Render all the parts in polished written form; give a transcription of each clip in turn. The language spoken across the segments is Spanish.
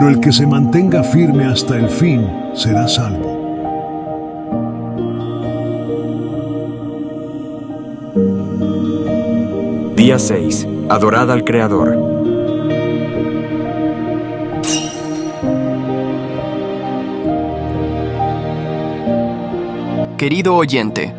pero el que se mantenga firme hasta el fin será salvo. Día 6. Adorad al Creador. Querido oyente,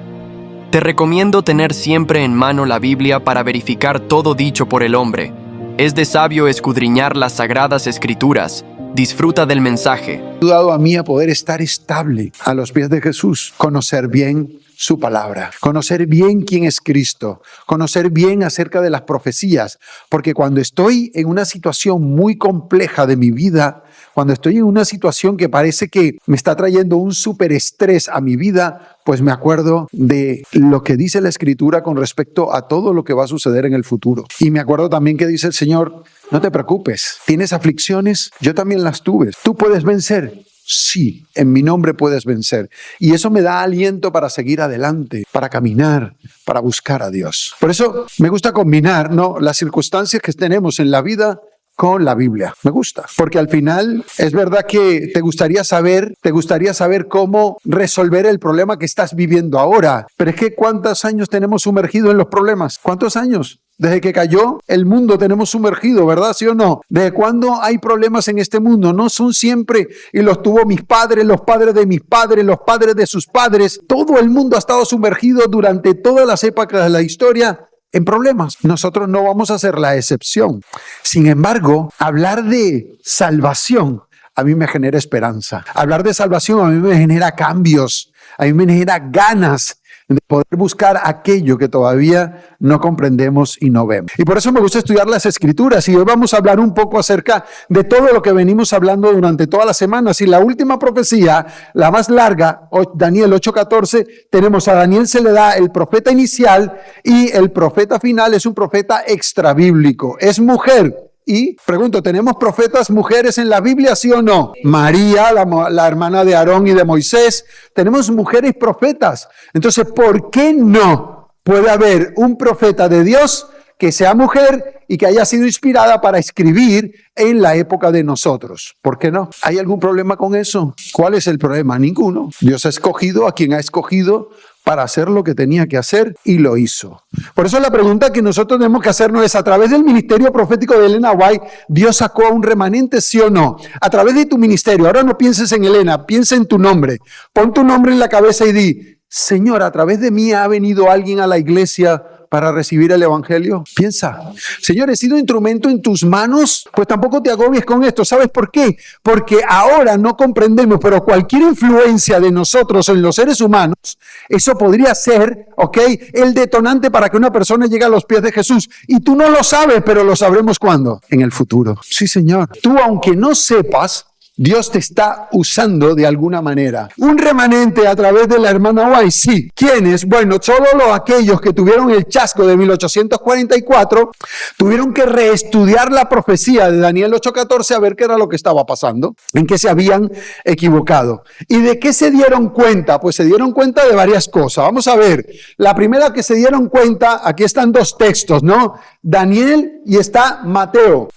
te recomiendo tener siempre en mano la Biblia para verificar todo dicho por el hombre. Es de sabio escudriñar las sagradas escrituras. Disfruta del mensaje. Ha ayudado a mí a poder estar estable a los pies de Jesús, conocer bien su palabra, conocer bien quién es Cristo, conocer bien acerca de las profecías, porque cuando estoy en una situación muy compleja de mi vida, cuando estoy en una situación que parece que me está trayendo un superestrés a mi vida, pues me acuerdo de lo que dice la Escritura con respecto a todo lo que va a suceder en el futuro. Y me acuerdo también que dice el Señor, no te preocupes, ¿tienes aflicciones? Yo también las tuve. ¿Tú puedes vencer? Sí, en mi nombre puedes vencer. Y eso me da aliento para seguir adelante, para caminar, para buscar a Dios. Por eso me gusta combinar, ¿no?, las circunstancias que tenemos en la vida con la Biblia. Me gusta, porque al final es verdad que te gustaría saber cómo resolver el problema que estás viviendo ahora. Pero es que ¿cuántos años tenemos sumergidos en los problemas? ¿Cuántos años? Desde que cayó el mundo tenemos sumergido, ¿verdad? ¿Sí o no? ¿Desde cuándo hay problemas en este mundo? No son siempre, y los tuvo mis padres, los padres de mis padres, los padres de sus padres. Todo el mundo ha estado sumergido durante todas las épocas de la historia en problemas. Nosotros no vamos a ser la excepción. Sin embargo, hablar de salvación a mí me genera esperanza. Hablar de salvación a mí me genera cambios, a mí me genera ganas de poder buscar aquello que todavía no comprendemos y no vemos. Y por eso me gusta estudiar las Escrituras, y hoy vamos a hablar un poco acerca de todo lo que venimos hablando durante todas las semanas. Y la última profecía, la más larga, Daniel 8:14, tenemos a Daniel se le da el profeta inicial, y el profeta final es un profeta extrabíblico, es mujer. Y pregunto, ¿tenemos profetas mujeres en la Biblia, sí o no? María, la hermana de Aarón y de Moisés. Tenemos mujeres profetas. Entonces, ¿por qué no puede haber un profeta de Dios que sea mujer y que haya sido inspirada para escribir en la época de nosotros? ¿Por qué no? ¿Hay algún problema con eso? ¿Cuál es el problema? Ninguno. Dios ha escogido a quien ha escogido para hacer lo que tenía que hacer, y lo hizo. Por eso la pregunta que nosotros tenemos que hacernos es, ¿a través del ministerio profético de Elena White, Dios sacó a un remanente, sí o no? A través de tu ministerio, ahora no pienses en Elena, piensa en tu nombre. Pon tu nombre en la cabeza y di, Señor, ¿a través de mí ha venido alguien a la iglesia para recibir el evangelio? Piensa, Señor, he sido instrumento en tus manos. Pues tampoco te agobies con esto. ¿Sabes por qué? Porque ahora no comprendemos, pero cualquier influencia de nosotros en los seres humanos, eso podría ser, ¿ok?, el detonante para que una persona llegue a los pies de Jesús. Y tú no lo sabes, pero lo sabremos ¿cuándo? En el futuro. Sí, Señor. Tú, aunque no sepas, Dios te está usando de alguna manera. Un remanente a través de la hermana White, sí. ¿Quiénes? Bueno, solo aquellos que tuvieron el chasco de 1844 tuvieron que reestudiar la profecía de Daniel 8:14 a ver qué era lo que estaba pasando, en qué se habían equivocado. ¿Y de qué se dieron cuenta? Pues se dieron cuenta de varias cosas. Vamos a ver. La primera que se dieron cuenta, aquí están dos textos, ¿no? Daniel y está Mateo.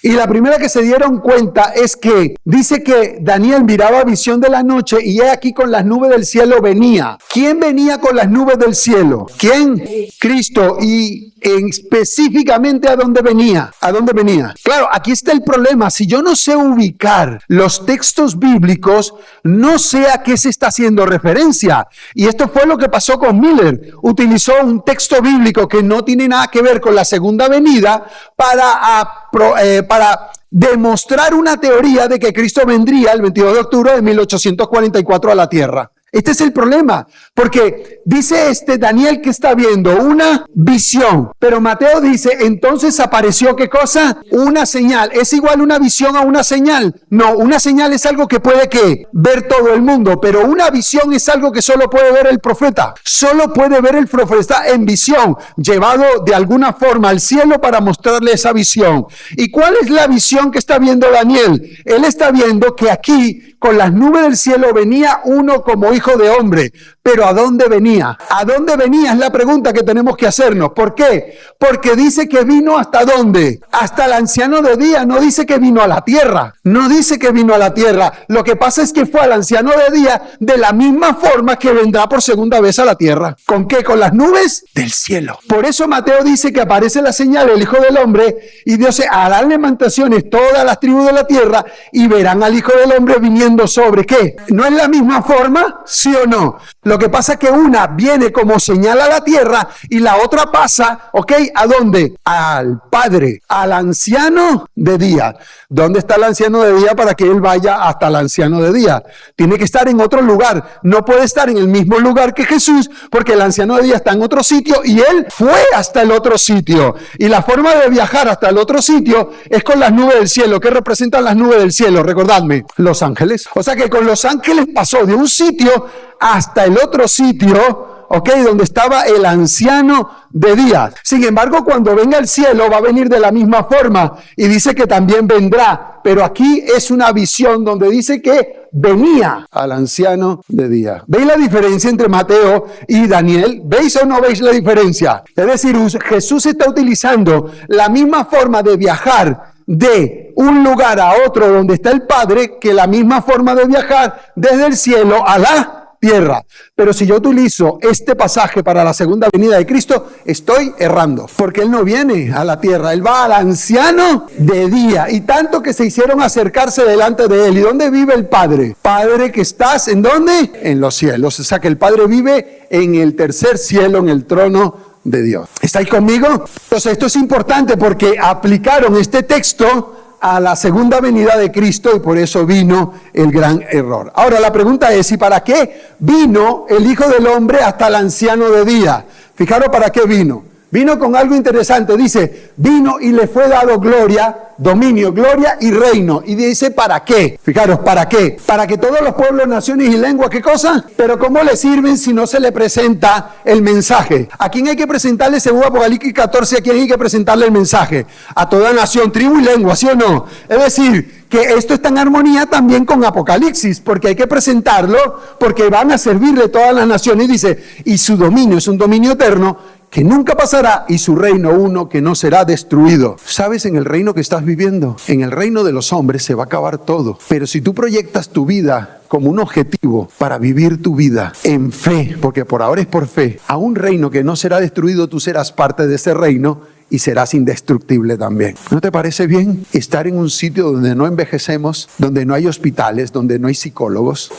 Y la primera que se dieron cuenta es que dice que Daniel miraba visión de la noche y he aquí con las nubes del cielo venía. ¿Quién venía con las nubes del cielo? ¿Quién? Cristo. Y específicamente ¿a dónde venía? ¿A dónde venía? Claro, aquí está el problema. Si yo no sé ubicar los textos bíblicos, no sé a qué se está haciendo referencia. Y esto fue lo que pasó con Miller. Utilizó un texto bíblico que no tiene nada que ver con la segunda venida para demostrar una teoría de que Cristo vendría el 22 de octubre de 1844 a la tierra. Este es el problema, porque dice Daniel que está viendo una visión, pero Mateo dice, entonces apareció ¿qué cosa? Una señal. ¿Es igual una visión a una señal? No, una señal es algo que puede ¿qué? Ver todo el mundo, pero una visión es algo que solo puede ver el profeta. Solo puede ver el profeta en visión, llevado de alguna forma al cielo para mostrarle esa visión. ¿Y cuál es la visión que está viendo Daniel? Él está viendo que aquí, con las nubes del cielo, venía uno como hijo de hombre. Pero ¿a dónde venía? ¿A dónde venía? Es la pregunta que tenemos que hacernos. ¿Por qué? Porque dice que vino ¿hasta dónde? Hasta el anciano de día. No dice que vino a la tierra. No dice que vino a la tierra. Lo que pasa es que fue al anciano de día de la misma forma que vendrá por segunda vez a la tierra. ¿Con qué? Con las nubes del cielo. Por eso Mateo dice que aparece la señal del Hijo del Hombre y Dios hará lamentaciones todas las tribus de la tierra y verán al Hijo del Hombre viniendo sobre ¿qué? ¿No es la misma forma? ¿Sí o no? Lo que pasa es que una viene como señal a la tierra y la otra pasa, ¿ok? ¿A dónde? Al Padre, al anciano de día. ¿Dónde está el anciano de día para que él vaya hasta el anciano de día? Tiene que estar en otro lugar. No puede estar en el mismo lugar que Jesús porque el anciano de día está en otro sitio y él fue hasta el otro sitio. Y la forma de viajar hasta el otro sitio es con las nubes del cielo. ¿Qué representan las nubes del cielo? Recordadme, los ángeles. O sea que con los ángeles pasó de un sitio hasta el otro sitio, ¿ok? Donde estaba el anciano de día. Sin embargo, cuando venga el cielo va a venir de la misma forma y dice que también vendrá. Pero aquí es una visión donde dice que venía al anciano de día. ¿Veis la diferencia entre Mateo y Daniel? ¿Veis o no veis la diferencia? Es decir, Jesús está utilizando la misma forma de viajar de un lugar a otro donde está el Padre que la misma forma de viajar desde el cielo a la tierra. Pero si yo utilizo este pasaje para la segunda venida de Cristo, estoy errando, porque Él no viene a la tierra, Él va al anciano de día, y tanto que se hicieron acercarse delante de Él. ¿Y dónde vive el Padre? Padre que estás, ¿en dónde? En los cielos. O sea que el Padre vive en el tercer cielo, en el trono de Dios. ¿Estáis conmigo? Entonces esto es importante porque aplicaron este texto a la segunda venida de Cristo y por eso vino el gran error. Ahora la pregunta es, ¿y para qué vino el Hijo del Hombre hasta el anciano de día? Fijaros para qué vino. Vino con algo interesante, dice, vino y le fue dado gloria, dominio, gloria y reino. Y dice, ¿para qué? Fijaros, ¿para qué? Para que todos los pueblos, naciones y lenguas, ¿qué cosa? Pero ¿cómo le sirven si no se le presenta el mensaje? ¿A quién hay que presentarle, según Apocalipsis 14, a quién hay que presentarle el mensaje? A toda nación, tribu y lengua, ¿sí o no? Es decir, que esto está en armonía también con Apocalipsis, porque hay que presentarlo, porque van a servirle todas las naciones. Y dice, y su dominio es un dominio eterno, que nunca pasará, y su reino uno que no será destruido. ¿Sabes en el reino que estás viviendo? En el reino de los hombres se va a acabar todo. Pero si tú proyectas tu vida como un objetivo para vivir tu vida en fe, porque por ahora es por fe, a un reino que no será destruido, tú serás parte de ese reino y serás indestructible también. ¿No te parece bien estar en un sitio donde no envejecemos, donde no hay hospitales, donde no hay psicólogos?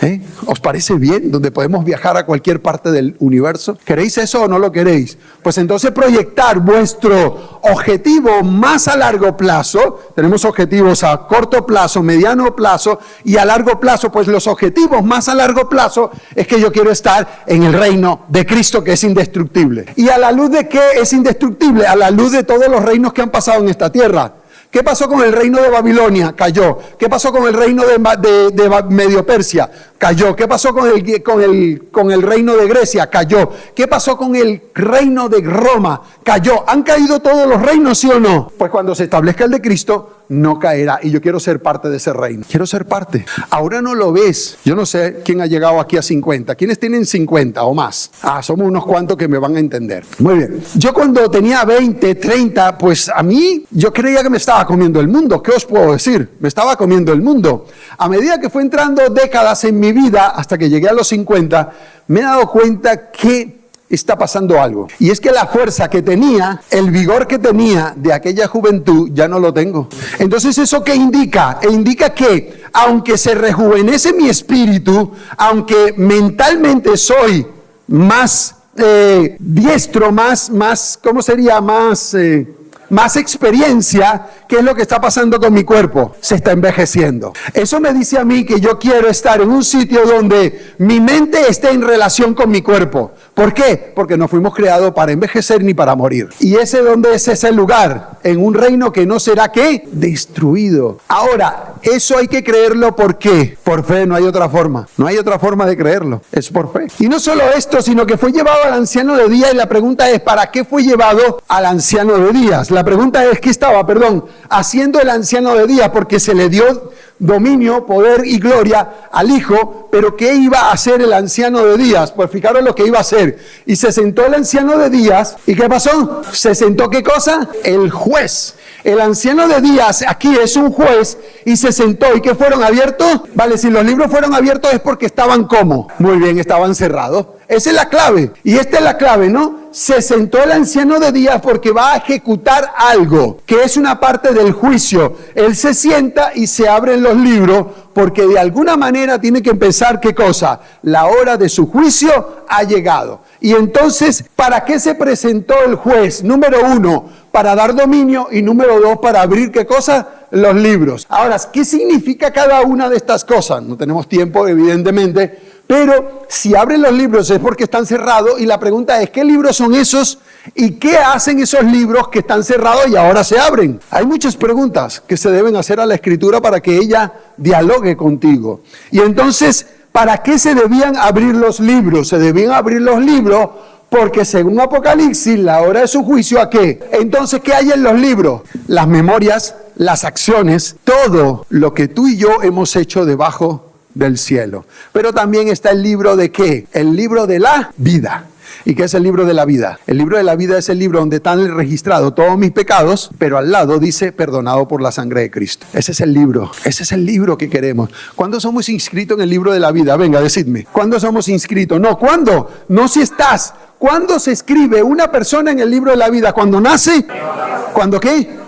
¿Os parece bien? Donde podemos viajar a cualquier parte del universo. ¿Queréis eso o no lo queréis? Pues entonces proyectar vuestro objetivo más a largo plazo. Tenemos objetivos a corto plazo, mediano plazo y a largo plazo. Pues los objetivos más a largo plazo es que yo quiero estar en el reino de Cristo, que es indestructible. ¿Y a la luz de qué es indestructible? A la luz de todos los reinos que han pasado en esta tierra. ¿Qué pasó con el reino de Babilonia? Cayó. ¿Qué pasó con el reino de Medio Persia? Cayó. ¿Qué pasó con el reino de Grecia? Cayó. ¿Qué pasó con el reino de Roma? Cayó. ¿Han caído todos los reinos, sí o no? Pues cuando se establezca el de Cristo, no caerá. Y yo quiero ser parte de ese reino. Quiero ser parte. Ahora no lo ves. Yo no sé quién ha llegado aquí a 50. ¿Quiénes tienen 50 o más? Somos unos cuantos que me van a entender. Muy bien. Yo cuando tenía 20, 30, pues a mí, yo creía que me estaba comiendo el mundo. ¿Qué os puedo decir? Me estaba comiendo el mundo. A medida que fue entrando décadas en mi vida, hasta que llegué a los 50, me he dado cuenta que está pasando algo. Y es que la fuerza que tenía, el vigor que tenía de aquella juventud, ya no lo tengo. Entonces, ¿eso qué indica? Indica que, aunque se rejuvenece mi espíritu, aunque mentalmente soy más diestro, más, ¿cómo sería? Más experiencia, ¿qué es lo que está pasando con mi cuerpo? Se está envejeciendo. Eso me dice a mí que yo quiero estar en un sitio donde mi mente esté en relación con mi cuerpo. ¿Por qué? Porque no fuimos creados para envejecer ni para morir. ¿Y dónde es ese lugar? En un reino que no será, ¿qué? Destruido. Ahora, eso hay que creerlo, ¿por qué? Por fe, no hay otra forma. No hay otra forma de creerlo. Es por fe. Y no solo esto, sino que fue llevado al anciano de día, y la pregunta es, ¿para qué fue llevado al anciano de días? La pregunta es, ¿qué estaba, haciendo el anciano de día? Porque se le dio dominio, poder y gloria al Hijo, pero ¿qué iba a hacer el anciano de días? Pues fijaros lo que iba a hacer. Y se sentó el anciano de días, ¿y qué pasó? Se sentó, ¿qué cosa? El juez. El anciano de días aquí es un juez y se sentó. ¿Y qué fueron abiertos? Vale, si los libros fueron abiertos es porque estaban ¿cómo? Muy bien, estaban cerrados. Esa es la clave. Y esta es la clave, ¿no? Se sentó el anciano de días porque va a ejecutar algo, que es una parte del juicio. Él se sienta y se abren los libros porque de alguna manera tiene que empezar, ¿qué cosa? La hora de su juicio ha llegado. Y entonces, ¿para qué se presentó el juez? Número 1, para dar dominio, y número 2, para abrir, ¿qué cosa? Los libros. Ahora, ¿qué significa cada una de estas cosas? No tenemos tiempo, evidentemente, pero si abren los libros es porque están cerrados, y la pregunta es, ¿qué libros son esos? ¿Y qué hacen esos libros que están cerrados y ahora se abren? Hay muchas preguntas que se deben hacer a la Escritura para que ella dialogue contigo. Y entonces, ¿para qué se debían abrir los libros? Se debían abrir los libros porque según Apocalipsis, la hora de su juicio, ¿a qué? Entonces, ¿qué hay en los libros? Las memorias, las acciones, todo lo que tú y yo hemos hecho debajo del cielo. Pero también está el libro de ¿qué? El libro de la vida. ¿Y qué es el libro de la vida? El libro de la vida es el libro donde están registrados todos mis pecados, pero al lado dice perdonado por la sangre de Cristo. Ese es el libro que queremos. ¿Cuándo somos inscritos en el libro de la vida? Venga, decidme. ¿Cuándo somos inscritos? No, ¿cuándo? No si estás. ¿Cuándo se escribe una persona en el libro de la vida? ¿Cuándo nace? ¿Cuándo qué?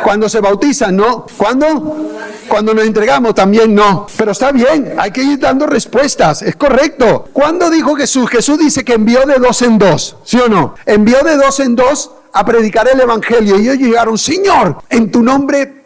¿Cuándo se bautiza? No. ¿Cuándo? Cuando nos entregamos también no. Pero está bien, hay que ir dando respuestas, es correcto. ¿Cuándo dijo Jesús? Jesús dice que envió de 2 en 2, ¿sí o no? Envió de 2 en 2 a predicar el evangelio y ellos llegaron, Señor, en tu nombre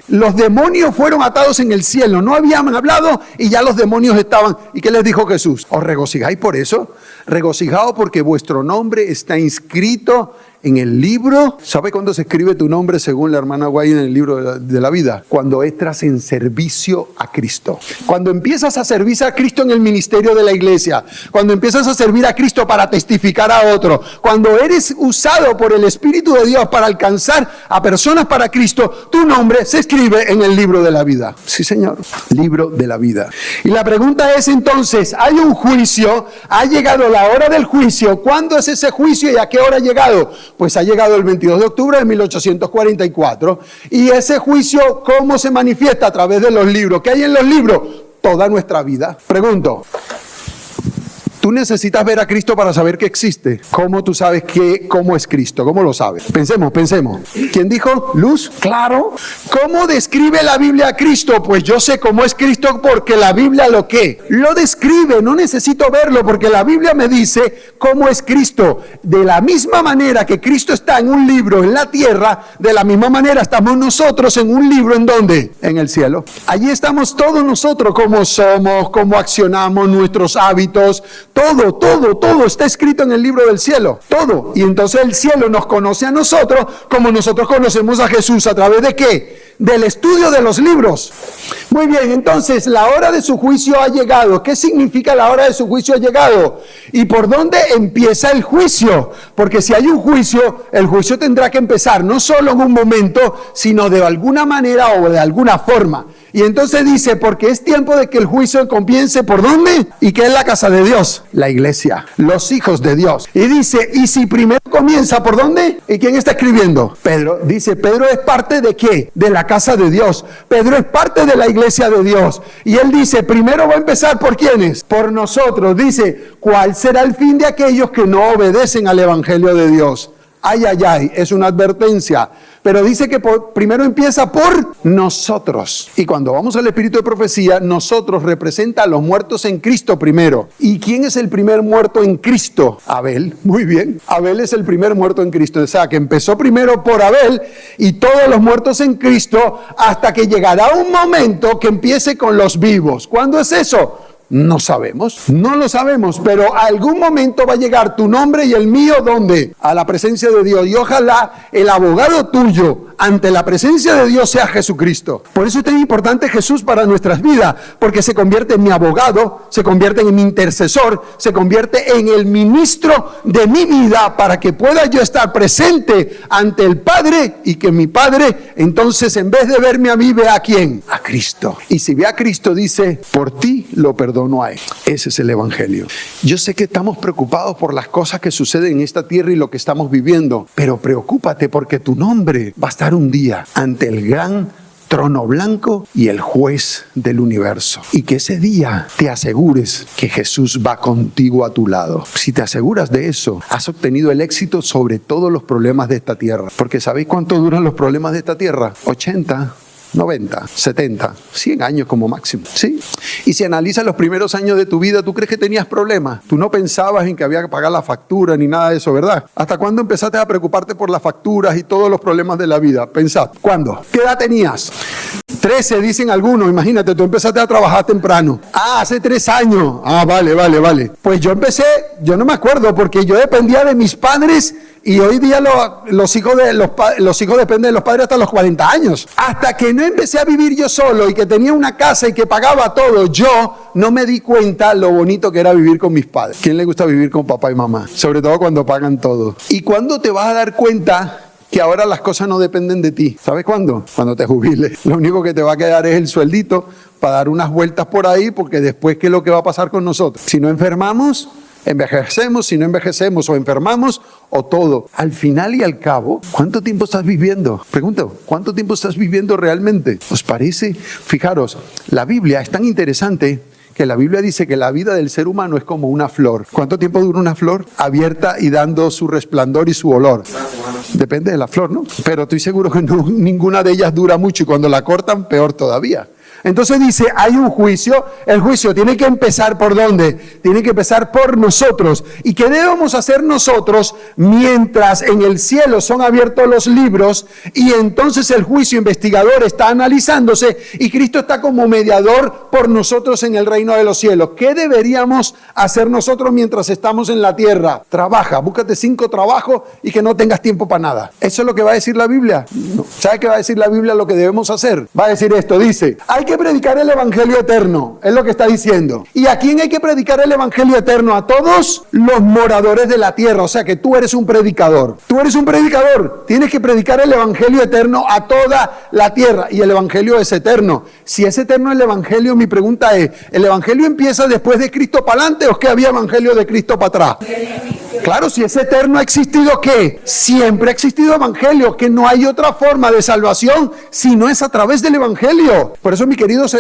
los demonios fueron atados en el cielo, no habían hablado y ya los demonios estaban. ¿Y qué les dijo Jesús? ¿Os regocijáis por eso? Regocijaos porque vuestro nombre está inscrito en el libro. ¿Sabe cuándo se escribe tu nombre según la hermana Guay en el libro de la vida? Cuando entras en servicio a Cristo. Cuando empiezas a servir a Cristo en el ministerio de la iglesia. Cuando empiezas a servir a Cristo para testificar a otro. Cuando eres usado por el Espíritu de Dios para alcanzar a personas para Cristo, tu nombre se escribe en el libro de la vida. Sí, Señor. Libro de la vida. Y la pregunta es entonces, hay un juicio, ha llegado la hora del juicio. ¿Cuándo es ese juicio y a qué hora ha llegado? Pues ha llegado el 22 de octubre de 1844. Y ese juicio, ¿cómo se manifiesta? A través de los libros. ¿Qué hay en los libros? Toda nuestra vida. Pregunto, ¿tú necesitas ver a Cristo para saber que existe? ¿Cómo tú sabes cómo es Cristo? ¿Cómo lo sabes? Pensemos. ¿Quién dijo? ¿Luz? Claro. ¿Cómo describe la Biblia a Cristo? Pues yo sé cómo es Cristo porque la Biblia lo describe. No necesito verlo porque la Biblia me dice cómo es Cristo. De la misma manera que Cristo está en un libro en la tierra, de la misma manera estamos nosotros en un libro, ¿en dónde? En el cielo. Allí estamos todos nosotros, cómo somos, cómo accionamos, nuestros hábitos. Todo está escrito en el libro del cielo, todo. Y entonces el cielo nos conoce a nosotros como nosotros conocemos a Jesús. ¿A través de qué? Del estudio de los libros. Muy bien, entonces la hora de su juicio ha llegado. ¿Qué significa la hora de su juicio ha llegado? ¿Y por dónde empieza el juicio? Porque si hay un juicio, el juicio tendrá que empezar no solo en un momento, sino de alguna manera o de alguna forma. Y entonces dice, porque es tiempo de que el juicio comience, ¿por dónde? ¿Y qué es la casa de Dios? La iglesia, los hijos de Dios. Y dice, ¿y si primero comienza, por dónde? ¿Y quién está escribiendo? Pedro. Dice, Pedro es parte ¿de qué? De la casa de Dios. Pedro es parte de la iglesia de Dios. Y él dice, primero va a empezar, ¿por quiénes? Por nosotros. Dice, ¿cuál será el fin de aquellos que no obedecen al evangelio de Dios? Ay, es una advertencia. Pero dice que primero empieza por nosotros. Y cuando vamos al espíritu de profecía, nosotros representa a los muertos en Cristo primero. ¿Y quién es el primer muerto en Cristo? Abel. Muy bien. Abel es el primer muerto en Cristo. O sea, que empezó primero por Abel y todos los muertos en Cristo hasta que llegará un momento que empiece con los vivos. ¿Cuándo es eso? No sabemos, no lo sabemos, pero a algún momento va a llegar tu nombre y el mío, ¿dónde? A la presencia de Dios. Y ojalá el abogado tuyo ante la presencia de Dios sea Jesucristo. Por eso es tan importante Jesús para nuestras vidas, porque se convierte en mi abogado, se convierte en mi intercesor, se convierte en el ministro de mi vida para que pueda yo estar presente ante el Padre y que mi Padre, entonces, en vez de verme a mí, vea a ¿quién? A Cristo. Y si ve a Cristo, dice, por ti lo perdono a él. Ese es el Evangelio. Yo sé que estamos preocupados por las cosas que suceden en esta tierra y lo que estamos viviendo, pero preocúpate porque tu nombre va a estar un día ante el gran trono blanco y el juez del universo. Y que ese día te asegures que Jesús va contigo a tu lado. Si te aseguras de eso, has obtenido el éxito sobre todos los problemas de esta tierra. Porque ¿sabéis cuánto duran los problemas de esta tierra? 80, 90, 70, 100 años como máximo, ¿sí? Y si analizas los primeros años de tu vida, ¿tú crees que tenías problemas? Tú no pensabas en que había que pagar la factura ni nada de eso, ¿verdad? ¿Hasta cuándo empezaste a preocuparte por las facturas y todos los problemas de la vida? Pensad, ¿cuándo? ¿Qué edad tenías? 13, dicen algunos, imagínate, tú empezaste a trabajar temprano. Hace 3 años. Vale. Pues yo no me acuerdo porque yo dependía de mis padres. Y hoy día los hijos dependen de los padres hasta los 40 años. Hasta que no empecé a vivir yo solo y que tenía una casa y que pagaba todo, yo no me di cuenta lo bonito que era vivir con mis padres. ¿Quién le gusta vivir con papá y mamá? Sobre todo cuando pagan todo. ¿Y cuándo te vas a dar cuenta que ahora las cosas no dependen de ti? ¿Sabes cuándo? Cuando te jubiles. Lo único que te va a quedar es el sueldito para dar unas vueltas por ahí, porque después, ¿qué es lo que va a pasar con nosotros? Si no enfermamos, envejecemos, si no envejecemos o enfermamos o todo. Al final y al cabo, ¿cuánto tiempo estás viviendo? Pregunto, ¿cuánto tiempo estás viviendo realmente? ¿Os parece? Fijaros, la Biblia es tan interesante que la Biblia dice que la vida del ser humano es como una flor. ¿Cuánto tiempo dura una flor? Abierta y dando su resplandor y su olor. Depende de la flor, ¿no? Pero estoy seguro que ninguna de ellas dura mucho y cuando la cortan, peor todavía. Entonces dice, hay un juicio, el juicio tiene que empezar ¿por dónde? Tiene que empezar por nosotros. ¿Y qué debemos hacer nosotros mientras en el cielo son abiertos los libros y entonces el juicio investigador está analizándose y Cristo está como mediador por nosotros en el reino de los cielos? ¿Qué deberíamos hacer nosotros mientras estamos en la tierra? Trabaja, búscate 5 trabajos y que no tengas tiempo para nada. ¿Eso es lo que va a decir la Biblia? No. ¿Sabe qué va a decir la Biblia lo que debemos hacer? Va a decir esto, dice, hay que predicar el evangelio eterno, es lo que está diciendo. ¿Y a quién hay que predicar el evangelio eterno? A todos los moradores de la tierra. O sea que tú eres un predicador. Tú eres un predicador. Tienes que predicar el evangelio eterno a toda la tierra. Y el evangelio es eterno. Si es eterno el evangelio, mi pregunta es, ¿el evangelio empieza después de Cristo para adelante o es que había evangelio de Cristo para atrás? Claro, si es eterno, ¿ha existido qué? Siempre ha existido evangelio, que no hay otra forma de salvación si no es a través del evangelio. Por eso, mis queridos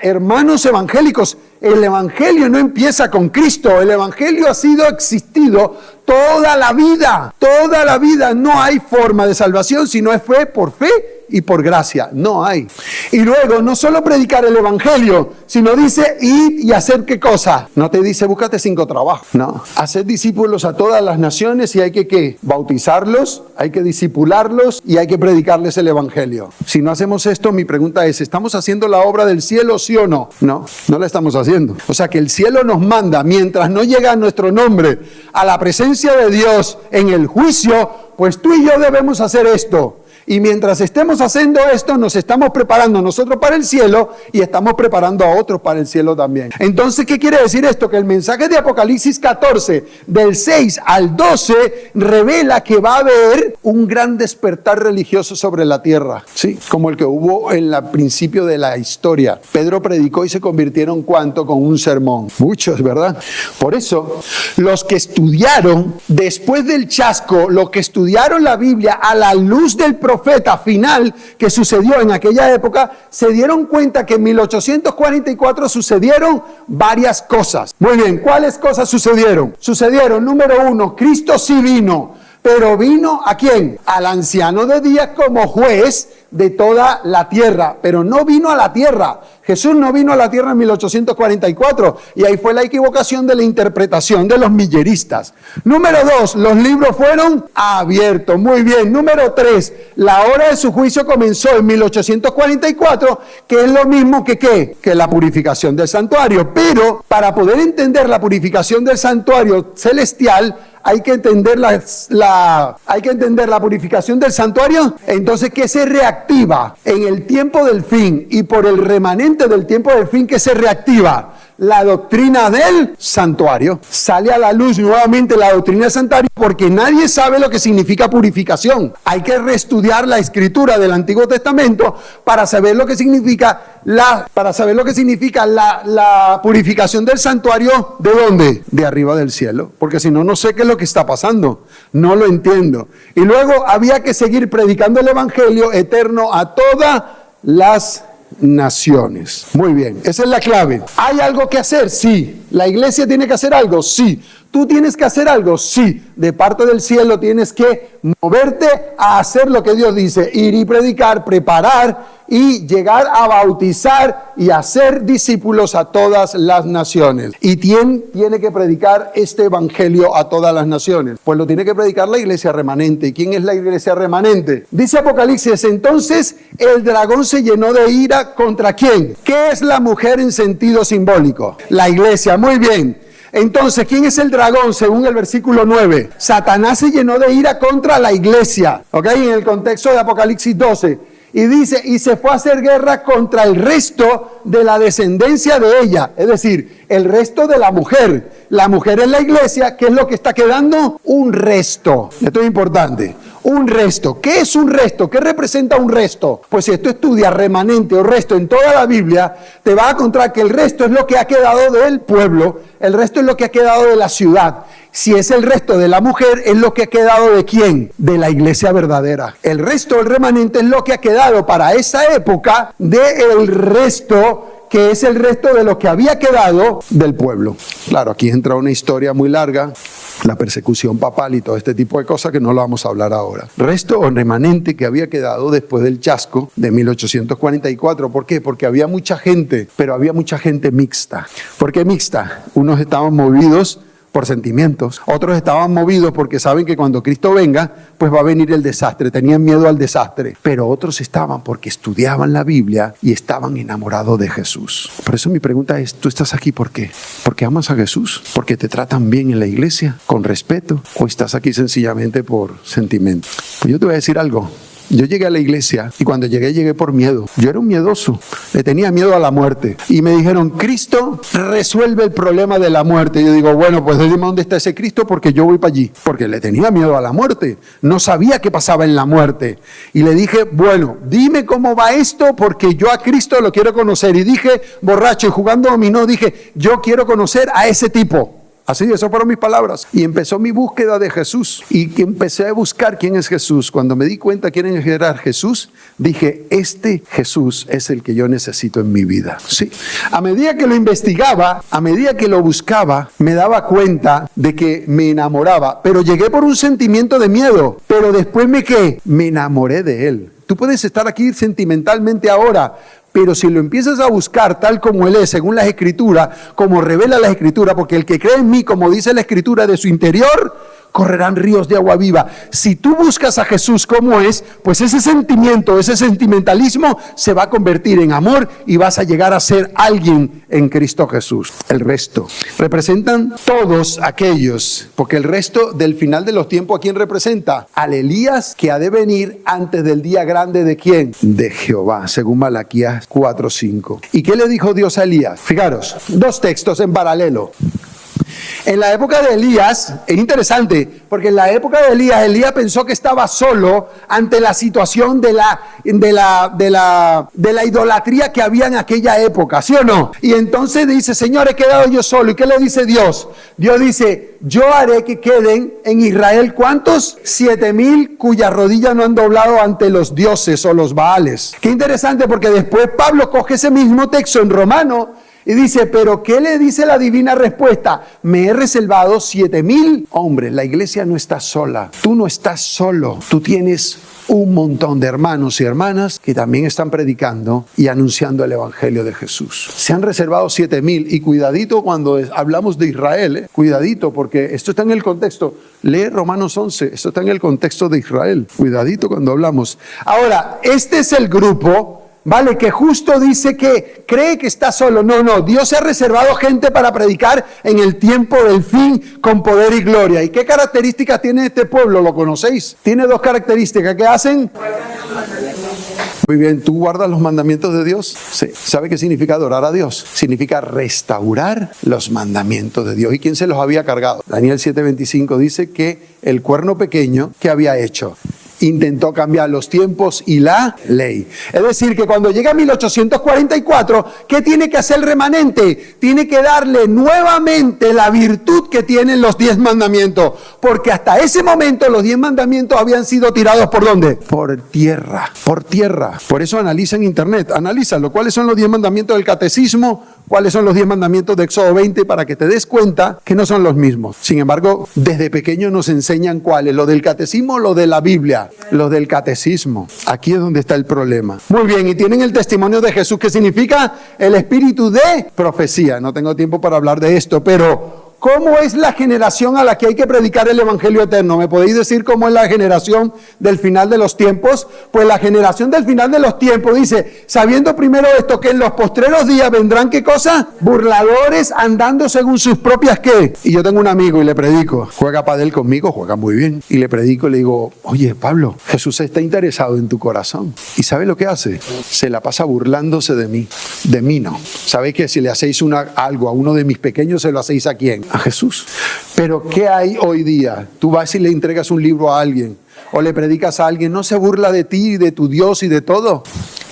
hermanos evangélicos, el evangelio no empieza con Cristo, el evangelio ha existido toda la vida, no hay forma de salvación si no es fe por fe y por gracia, no hay. Y luego, no solo predicar el evangelio, sino dice ir y hacer ¿qué cosa? No te dice búscate 5 trabajos, no. Hacer discípulos a todas las naciones y hay que ¿qué? Bautizarlos, hay que discipularlos y hay que predicarles el evangelio. Si no hacemos esto, mi pregunta es, ¿estamos haciendo la obra del cielo, sí o no? No la estamos haciendo. O sea que el cielo nos manda, mientras no llega nuestro nombre a la presencia de Dios en el juicio, pues tú y yo debemos hacer esto. Y mientras estemos haciendo esto, nos estamos preparando nosotros para el cielo y estamos preparando a otros para el cielo también. Entonces, ¿qué quiere decir esto? Que el mensaje de Apocalipsis 14, del 6 al 12, revela que va a haber un gran despertar religioso sobre la tierra. Sí, como el que hubo en el principio de la historia. Pedro predicó y se convirtieron ¿cuánto? Con un sermón. Muchos, ¿verdad? Por eso, los que estudiaron, después del chasco, los que estudiaron la Biblia a la luz del profeta final que sucedió en aquella época, se dieron cuenta que en 1844 sucedieron varias cosas. Muy bien, ¿cuáles cosas sucedieron? Sucedieron, número 1, Cristo sí vino, pero vino ¿a quién? Al anciano de días como juez de toda la tierra, pero no vino a la tierra. Jesús no vino a la tierra en 1844 y ahí fue la equivocación de la interpretación de los milleristas. Número 2, los libros fueron abiertos. Muy bien. Número 3, la hora de su juicio comenzó en 1844, que es lo mismo que ¿qué? Que la purificación del santuario. Pero para poder entender la purificación del santuario celestial, hay que entender hay que entender la purificación del santuario. Entonces, ¿qué se reactiva en el tiempo del fin y por el remanente del tiempo del fin? ¿Qué se reactiva? La doctrina del santuario. Sale a la luz nuevamente la doctrina del santuario porque nadie sabe lo que significa purificación. Hay que reestudiar la escritura del Antiguo Testamento para saber lo que significa la purificación del santuario. ¿De dónde? De arriba del cielo. Porque si no, no sé qué es lo que está pasando. No lo entiendo. Y luego había que seguir predicando el evangelio eterno a todas las naciones. Muy bien, esa es la clave. ¿Hay algo que hacer? Sí. ¿La iglesia tiene que hacer algo? Sí. ¿Tú tienes que hacer algo? Sí. De parte del cielo tienes que moverte a hacer lo que Dios dice, ir y predicar, preparar y llegar a bautizar y hacer discípulos a todas las naciones. ¿Y quién tiene que predicar este evangelio a todas las naciones? Pues lo tiene que predicar la iglesia remanente. ¿Y quién es la iglesia remanente? Dice Apocalipsis, entonces el dragón se llenó de ira ¿contra quién? ¿Qué es la mujer en sentido simbólico? La iglesia, muy bien. Entonces, ¿quién es el dragón según el versículo 9? Satanás se llenó de ira contra la iglesia, ¿ok? En el contexto de Apocalipsis 12. Y dice, y se fue a hacer guerra contra el resto de la descendencia de ella. Es decir, el resto de la mujer. La mujer es la iglesia. ¿Qué es lo que está quedando? Un resto. Esto es importante. Un resto. ¿Qué es un resto? ¿Qué representa un resto? Pues si tú estudias remanente o resto en toda la Biblia, te vas a encontrar que el resto es lo que ha quedado del pueblo, el resto es lo que ha quedado de la ciudad. Si es el resto de la mujer, es lo que ha quedado ¿de quién? De la iglesia verdadera. El resto, el remanente, es lo que ha quedado para esa época del resto, que es el resto de lo que había quedado del pueblo. Claro, aquí entra una historia muy larga, la persecución papal y todo este tipo de cosas que no lo vamos a hablar ahora. Resto o remanente que había quedado después del chasco de 1844. ¿Por qué? Porque había mucha gente, pero había mucha gente mixta. ¿Por qué mixta? Unos estaban movidos por sentimientos, otros estaban movidos porque saben que cuando Cristo venga, pues va a venir el desastre, tenían miedo al desastre, pero otros estaban porque estudiaban la Biblia y estaban enamorados de Jesús. Por eso mi pregunta es, ¿tú estás aquí por qué? ¿Porque amas a Jesús? ¿Porque te tratan bien en la iglesia? ¿Con respeto? ¿O estás aquí sencillamente por sentimiento? Pues yo te voy a decir algo. Yo llegué a la iglesia y cuando llegué por miedo. Yo era un miedoso, le tenía miedo a la muerte. Y me dijeron, Cristo resuelve el problema de la muerte. Y yo digo, bueno, pues dime dónde está ese Cristo porque yo voy para allí. Porque le tenía miedo a la muerte. No sabía qué pasaba en la muerte. Y le dije, bueno, dime cómo va esto porque yo a Cristo lo quiero conocer. Y dije, borracho y jugando dominó, dije, yo quiero conocer a ese tipo. Así, esas fueron mis palabras. Y empezó mi búsqueda de Jesús. Y empecé a buscar quién es Jesús. Cuando me di cuenta quién era Jesús, dije, este Jesús es el que yo necesito en mi vida. Sí. A medida que lo investigaba, a medida que lo buscaba, me daba cuenta de que me enamoraba. Pero llegué por un sentimiento de miedo. Pero después me enamoré de él. Tú puedes estar aquí sentimentalmente ahora, pero si lo empiezas a buscar tal como Él es, según las Escrituras, como revela la Escritura, porque el que cree en mí, como dice la Escritura, de su interior correrán ríos de agua viva. Si tú buscas a Jesús como es, pues ese sentimiento, ese sentimentalismo se va a convertir en amor y vas a llegar a ser alguien en Cristo Jesús. El resto representan todos aquellos, porque el resto del final de los tiempos, ¿a quién representa? Al Elías que ha de venir antes del día grande ¿de quién? De Jehová, según Malaquías 4:5. ¿Y qué le dijo Dios a Elías? Fijaros, dos textos en paralelo. En la época de Elías, es interesante, porque en la época de Elías pensó que estaba solo ante la situación de la idolatría que había en aquella época, ¿sí o no? Y entonces dice, Señor, he quedado yo solo. ¿Y qué le dice Dios? Dios dice, yo haré que queden en Israel, ¿cuántos? 7,000 cuyas rodillas no han doblado ante los dioses o los Baales. Qué interesante, porque después Pablo coge ese mismo texto en Romano y dice, pero ¿qué le dice la divina respuesta? Me he reservado 7,000 hombres. La iglesia no está sola. Tú no estás solo. Tú tienes un montón de hermanos y hermanas que también están predicando y anunciando el evangelio de Jesús. Se han reservado 7,000 y cuidadito cuando hablamos de Israel, cuidadito porque esto está en el contexto. Lee Romanos 11, esto está en el contexto de Israel. Cuidadito cuando hablamos. Ahora, este es el grupo Vale, que justo dice que cree que está solo. No, Dios se ha reservado gente para predicar en el tiempo del fin con poder y gloria. ¿Y qué características tiene este pueblo? ¿Lo conocéis? Tiene 2 características. ¿Qué hacen? Muy bien, ¿tú guardas los mandamientos de Dios? Sí. ¿Sabe qué significa adorar a Dios? Significa restaurar los mandamientos de Dios. ¿Y quién se los había cargado? Daniel 7:25 dice que el cuerno pequeño, ¿qué había hecho? Intentó cambiar los tiempos y la ley. Es decir, que cuando llega 1844, ¿qué tiene que hacer el remanente? Tiene que darle nuevamente la virtud que tienen los 10 mandamientos. Porque hasta ese momento los 10 mandamientos habían sido tirados ¿por dónde? Por tierra, por tierra. Por eso analiza en internet, analízalo. ¿Cuáles son los 10 mandamientos del catecismo? ¿Cuáles son los 10 mandamientos de Éxodo 20? Para que te des cuenta que no son los mismos. Sin embargo, desde pequeño nos enseñan cuáles. ¿Lo del catecismo o lo de la Biblia? Lo del catecismo. Aquí es donde está el problema. Muy bien, y tienen el testimonio de Jesús, que significa el espíritu de profecía. No tengo tiempo para hablar de esto, pero ¿cómo es la generación a la que hay que predicar el evangelio eterno? ¿Me podéis decir cómo es la generación del final de los tiempos? Pues la generación del final de los tiempos dice, sabiendo primero esto, que en los postreros días vendrán, ¿qué cosa? Burladores andando según sus propias, ¿qué? Y yo tengo un amigo y le predico, juega pádel conmigo, juega muy bien, y le predico y le digo, oye Pablo, Jesús está interesado en tu corazón. ¿Y sabe lo que hace? Se la pasa burlándose de mí no. ¿Sabéis que si le hacéis algo a uno de mis pequeños, se lo hacéis a quién? A Jesús. Pero ¿qué hay hoy día? Tú vas y le entregas un libro a alguien o le predicas a alguien, no se burla de ti, de tu Dios y de todo.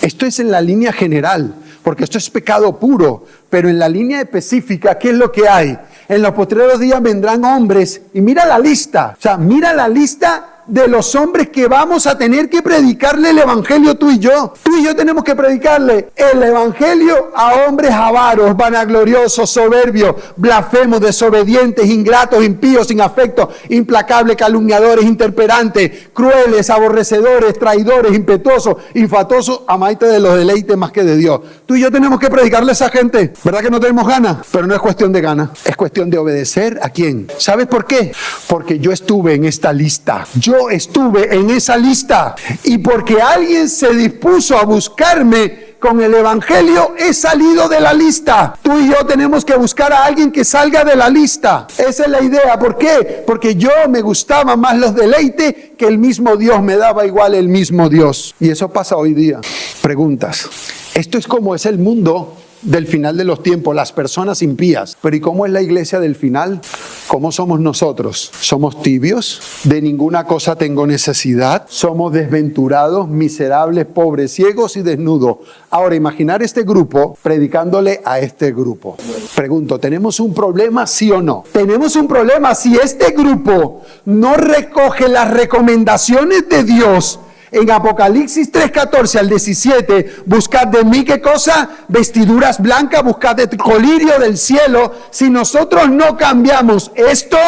Esto es en la línea general, porque esto es pecado puro, pero en la línea específica, ¿qué es lo que hay? En los postreros días vendrán hombres, y mira la lista, mira la lista de los hombres que vamos a tener que predicarle el evangelio tú y yo. Tú y yo tenemos que predicarle el evangelio a hombres avaros, vanagloriosos, soberbios, blasfemos, desobedientes, ingratos, impíos, sin afecto, implacables, calumniadores, interperantes, crueles, aborrecedores, traidores, impetuosos, infatuosos, amantes de los deleites más que de Dios. Tú y yo tenemos que predicarle a esa gente. ¿Verdad que no tenemos ganas? Pero no es cuestión de ganas, es cuestión de obedecer. ¿A quién? ¿Sabes por qué? Porque yo estuve en esta lista. Yo estuve en esa lista, y porque alguien se dispuso a buscarme con el evangelio, he salido de la lista. Tú y yo tenemos que buscar a alguien que salga de la lista. Esa es la idea. ¿Por qué? Porque yo me gustaba más los deleites que el mismo Dios, me daba igual el mismo Dios. Y eso pasa hoy día. Preguntas. Esto es como es el mundo del final de los tiempos, las personas impías. Pero ¿y cómo es la iglesia del final? ¿Cómo somos nosotros? ¿Somos tibios? ¿De ninguna cosa tengo necesidad? ¿Somos desventurados, miserables, pobres, ciegos y desnudos? Ahora, imaginar este grupo predicándole a este grupo. Pregunto, ¿tenemos un problema, sí o no? Tenemos un problema si este grupo no recoge las recomendaciones de Dios. En Apocalipsis 3:14 al 17, buscad de mí, ¿qué cosa? Vestiduras blancas, buscad de colirio del cielo. Si nosotros no cambiamos esto,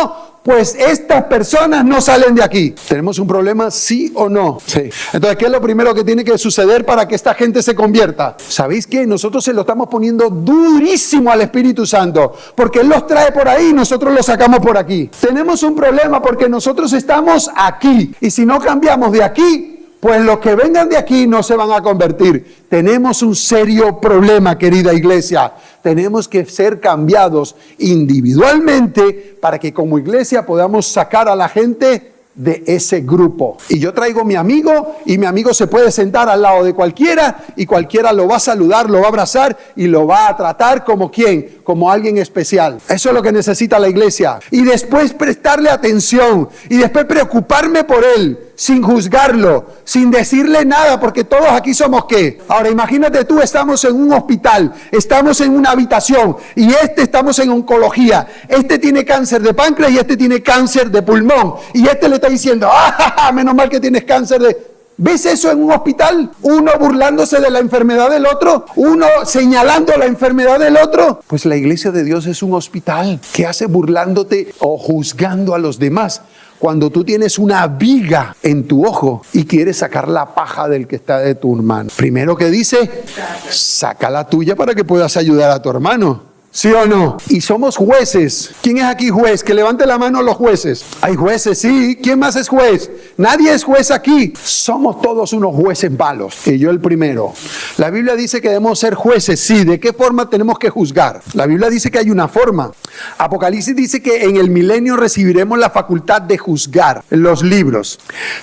pues estas personas no salen de aquí. ¿Tenemos un problema, sí o no? Sí. Entonces, ¿qué es lo primero que tiene que suceder para que esta gente se convierta? ¿Sabéis qué? Nosotros se lo estamos poniendo durísimo al Espíritu Santo, porque Él los trae por ahí y nosotros los sacamos por aquí. Tenemos un problema porque nosotros estamos aquí, y si no cambiamos de aquí, pues los que vengan de aquí no se van a convertir. Tenemos un serio problema, querida iglesia. Tenemos que ser cambiados individualmente para que como iglesia podamos sacar a la gente de ese grupo. Y yo traigo mi amigo, y mi amigo se puede sentar al lado de cualquiera, y cualquiera lo va a saludar, lo va a abrazar y lo va a tratar como ¿quién? Como alguien especial. Eso es lo que necesita la iglesia. Y después prestarle atención, y después preocuparme por él, sin juzgarlo, sin decirle nada, porque todos aquí somos ¿qué? Ahora imagínate tú, estamos en un hospital, estamos en una habitación, y estamos en oncología. Este tiene cáncer de páncreas y este tiene cáncer de pulmón, y este le está diciendo, menos mal que tienes cáncer de... ¿Ves eso en un hospital? Uno burlándose de la enfermedad del otro, uno señalando la enfermedad del otro. Pues la iglesia de Dios es un hospital. ¿Qué hace burlándote o juzgando a los demás? Cuando tú tienes una viga en tu ojo y quieres sacar la paja del que está de tu hermano. Primero que dice, saca la tuya para que puedas ayudar a tu hermano. ¿Sí o no? Y somos jueces. ¿Quién es aquí juez? Que levante la mano los jueces. Hay jueces, sí. ¿Quién más es juez? Nadie es juez aquí. Somos todos unos jueces malos. Y yo el primero. La Biblia dice que debemos ser jueces. Sí. ¿De qué forma tenemos que juzgar? La Biblia dice que hay una forma. Apocalipsis dice que en el milenio recibiremos la facultad de juzgar los libros.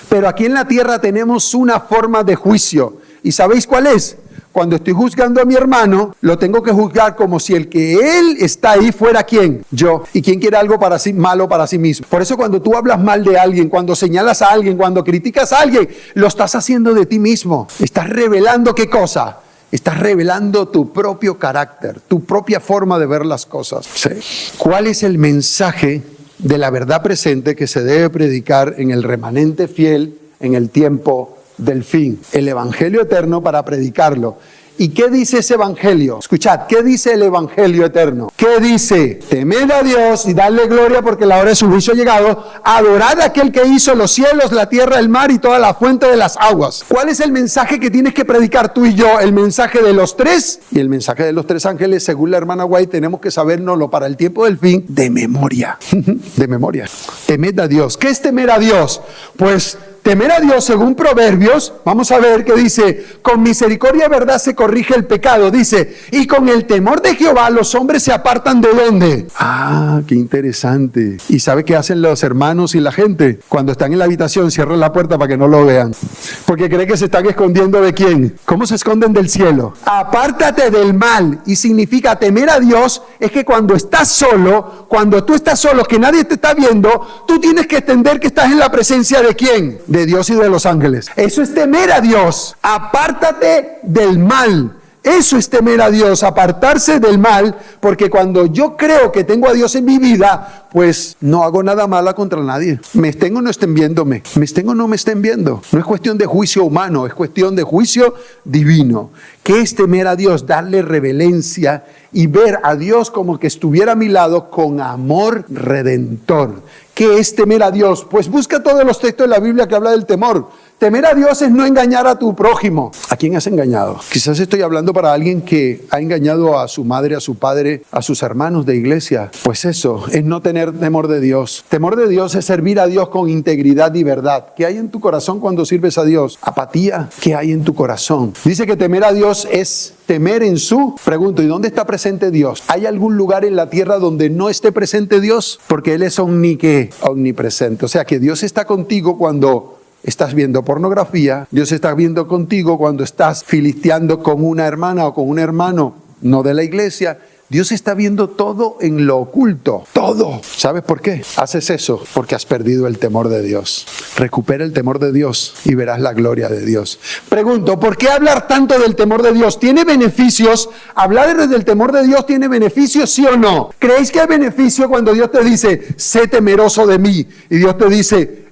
Pero aquí en la tierra tenemos una forma de juicio. ¿Y sabéis cuál es? Cuando estoy juzgando a mi hermano, lo tengo que juzgar como si el que él está ahí fuera ¿quién? Yo. ¿Y quién quiere algo para sí, malo para sí mismo? Por eso cuando tú hablas mal de alguien, cuando señalas a alguien, cuando criticas a alguien, lo estás haciendo de ti mismo. Estás revelando ¿qué cosa? Estás revelando tu propio carácter, tu propia forma de ver las cosas. Sí. ¿Cuál es el mensaje de la verdad presente que se debe predicar en el remanente fiel en el tiempo del fin? El evangelio eterno para predicarlo. ¿Y qué dice ese evangelio? Escuchad, ¿qué dice el evangelio eterno? ¿Qué dice? Temed a Dios y darle gloria porque la hora de su juicio ha llegado. Adorad a aquel que hizo los cielos, la tierra, el mar y toda la fuente de las aguas. ¿Cuál es el mensaje que tienes que predicar tú y yo? El mensaje de los tres y el mensaje de los tres ángeles, según la hermana White, tenemos que sabérnoslo para el tiempo del fin de memoria. De memoria. Temed a Dios. ¿Qué es temer a Dios? Pues temer a Dios, según Proverbios, vamos a ver que dice, con misericordia y verdad se corrige el pecado. Dice, y con el temor de Jehová los hombres se apartan ¿de dónde? Ah, qué interesante. ¿Y sabe qué hacen los hermanos y la gente? Cuando están en la habitación cierran la puerta para que no lo vean. Porque creen que se están escondiendo ¿de quién? ¿Cómo se esconden del cielo? Apártate del mal. Y significa temer a Dios es que cuando estás solo, cuando tú estás solo, que nadie te está viendo, tú tienes que entender que estás en la presencia ¿de quién? De Dios y de los ángeles. Eso es temer a Dios. Apártate del mal. Eso es temer a Dios, apartarse del mal, porque cuando yo creo que tengo a Dios en mi vida, pues no hago nada malo contra nadie. Me estén o no estén viéndome, me estén o no me estén viendo. No es cuestión de juicio humano, es cuestión de juicio divino. ¿Qué es temer a Dios? Darle reverencia y ver a Dios como que estuviera a mi lado con amor redentor. ¿Qué es temer a Dios? Pues busca todos los textos de la Biblia que habla del temor. Temer a Dios es no engañar a tu prójimo. ¿A quién has engañado? Quizás estoy hablando para alguien que ha engañado a su madre, a su padre, a sus hermanos de iglesia. Pues eso es no tener temor de Dios. Temor de Dios es servir a Dios con integridad y verdad. ¿Qué hay en tu corazón cuando sirves a Dios? Apatía. ¿Qué hay en tu corazón? Dice que temer a Dios es temer en su... Pregunto, ¿y dónde está presente Dios? ¿Hay algún lugar en la tierra donde no esté presente Dios? Porque Él es omnipresente. O sea que Dios está contigo cuando estás viendo pornografía. Dios está viendo contigo cuando estás filisteando con una hermana o con un hermano no de la iglesia. Dios está viendo todo en lo oculto, todo. ¿Sabes por qué? Haces eso porque has perdido el temor de Dios. Recupera el temor de Dios y verás la gloria de Dios. Pregunto, ¿por qué hablar tanto del temor de Dios? ¿Tiene beneficios? ¿Hablar del temor de Dios tiene beneficios, sí o no? ¿Creéis que hay beneficio cuando Dios te dice, sé temeroso de mí? Y Dios te dice,